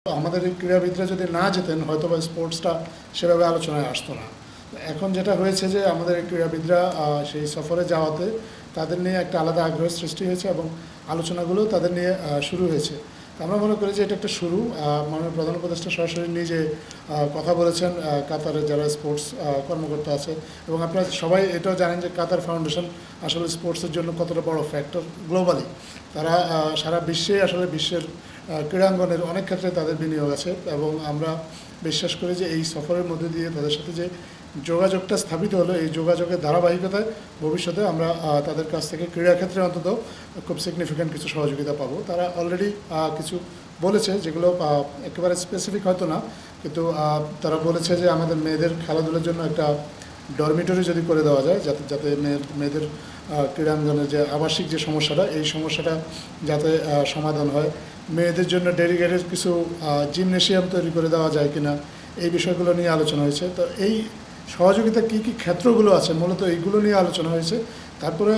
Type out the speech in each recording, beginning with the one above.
আমাদের এই ক্রীড়াবিদরা যদি না যেতেন হয়তো বা স্পোর্টসটা সেভাবে আলোচনায় আসতো না। এখন যেটা হয়েছে যে আমাদের এই ক্রীড়াবিদরা সেই সফরে যাওয়াতে তাদের নিয়ে একটা আলাদা আগ্রহের সৃষ্টি হয়েছে এবং আলোচনাগুলো তাদের নিয়ে শুরু হয়েছে। আমরা মনে করি যে এটা একটা শুরু। মাননীয় প্রধান উপদেষ্টা সরাসরি নিজে কথা বলেছেন কাতারের যারা স্পোর্টস কর্মকর্তা আছে, এবং আপনারা সবাই এটাও জানেন যে কাতার ফাউন্ডেশন আসলে স্পোর্টসের জন্য কতটা বড় ফ্যাক্টর গ্লোবালি। তারা সারা বিশ্বে আসলে বিশ্বের ক্রীড়াঙ্গনের অনেক ক্ষেত্রে তাদের বিনিয়োগ আছে, এবং আমরা বিশ্বাস করি যে এই সফরের মধ্যে দিয়ে তাদের সাথে যে যোগাযোগটা স্থাপিত হলো, এই যোগাযোগের ধারাবাহিকতায় ভবিষ্যতে আমরা তাদের কাছ থেকে ক্রীড়াক্ষেত্রে অন্তত খুব সিগনিফিক্যান্ট কিছু সহযোগিতা পাবো। তারা অলরেডি কিছু বলেছে, যেগুলো একেবারে স্পেসিফিক হয়তো না, কিন্তু তারা বলেছে যে আমাদের মেয়েদের খেলাধুলার জন্য একটা ডরমিটরি যদি করে দেওয়া যায়, যাতে যাতে মেয়েদের ক্রীড়াঙ্গনের যে আবাসিক যে সমস্যাটা, এই সমস্যাটা যাতে সমাধান হয়। মেয়েদের জন্য ডেডিকেটেড কিছু জিমনেশিয়াম তৈরি করে দেওয়া যায় কিনা, এই বিষয়গুলো নিয়ে আলোচনা হয়েছে। তো এই সহযোগিতা কী কী ক্ষেত্রগুলো আছে মূলত এইগুলো নিয়ে আলোচনা হয়েছে। তারপরে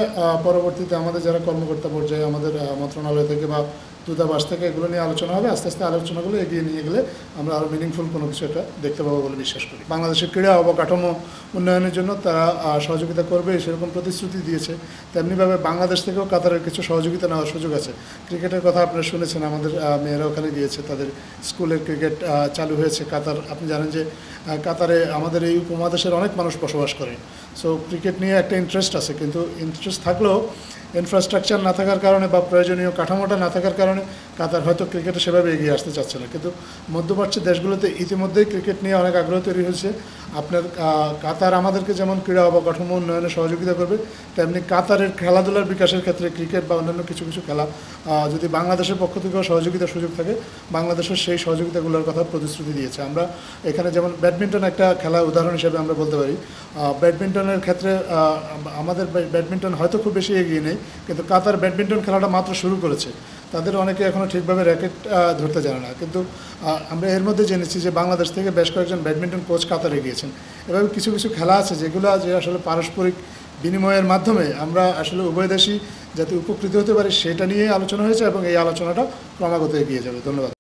পরবর্তীতে আমাদের যারা কর্মকর্তা পর্যায়ে আমাদের মন্ত্রণালয় থেকে বা দূতাবাস থেকে এগুলো নিয়ে আলোচনা হবে। আস্তে আস্তে আলোচনাগুলো এগিয়ে নিয়ে গেলে আমরা আরও মিনিংফুল কোনো কিছু একটা দেখতে পাবো বলে বিশ্বাস করি। বাংলাদেশের ক্রীড়া অবকাঠামো উন্নয়নের জন্য তারা সহযোগিতা করবে সেরকম প্রতিশ্রুতি দিয়েছে। তেমনিভাবে বাংলাদেশ থেকেও কাতারের কিছু সহযোগিতা নেওয়ার সুযোগ আছে। ক্রিকেটের কথা আপনারা শুনেছেন, আমাদের মেয়েরা ওখানে গিয়েছে, তাদের স্কুলের ক্রিকেট চালু হয়েছে। কাতার, আপনি জানেন যে কাতারে আমাদের এই উপমহাদেশের অনেক মানুষ বসবাস করে। সো ক্রিকেট নিয়ে একটা ইন্টারেস্ট আছে, কিন্তু ইন্টারেস্ট থাকলেও ইনফ্রাস্ট্রাকচার না থাকার কারণে বা প্রয়োজনীয় কাঠামোটা না থাকার কারণে কাতার হয়তো ক্রিকেটে সেভাবে এগিয়ে আসতে চাচ্ছে না। কিন্তু মধ্যপ্রাচ্যের দেশগুলোতে ইতিমধ্যেই ক্রিকেট নিয়ে অনেক আগ্রহ তৈরি হয়েছে। আপনার কাতার আমাদেরকে যেমন ক্রীড়া অবকাঠামো উন্নয়নে সহযোগিতা করবে, তেমনি কাতারের খেলাধুলার বিকাশের ক্ষেত্রে ক্রিকেট বা অন্যান্য কিছু কিছু খেলা যদি বাংলাদেশের পক্ষ থেকেও সহযোগিতার সুযোগ থাকে, বাংলাদেশের সেই সহযোগিতাগুলোর কথা প্রতিশ্রুতি দিয়েছে। আমরা এখানে যেমন ব্যাডমিন্টন একটা খেলা উদাহরণ হিসেবে আমরা বলতে পারি। ব্যাডমিন্টনের ক্ষেত্রে আমাদের ব্যাডমিন্টন হয়তো খুব বেশি এগিয়ে নেই, কিন্তু কাতার ব্যাডমিন্টন খেলাটা মাত্র শুরু করেছে। তাদের অনেকে এখনও ঠিকভাবে র্যাকেট ধরতে জানে না, কিন্তু আমরা এর মধ্যে জেনেছি যে বাংলাদেশ থেকে বেশ কয়েকজন ব্যাডমিন্টন কোচ কাতারে গিয়েছেন। এভাবে কিছু কিছু খেলা আছে যেগুলো যে আসলে পারস্পরিক বিনিময়ের মাধ্যমে আমরা আসলে উভয় দেশই যাতে উপকৃত হতে পারি সেটা নিয়ে আলোচনা হয়েছে, এবং এই আলোচনাটা ক্রমাগত এগিয়ে যাবে। ধন্যবাদ।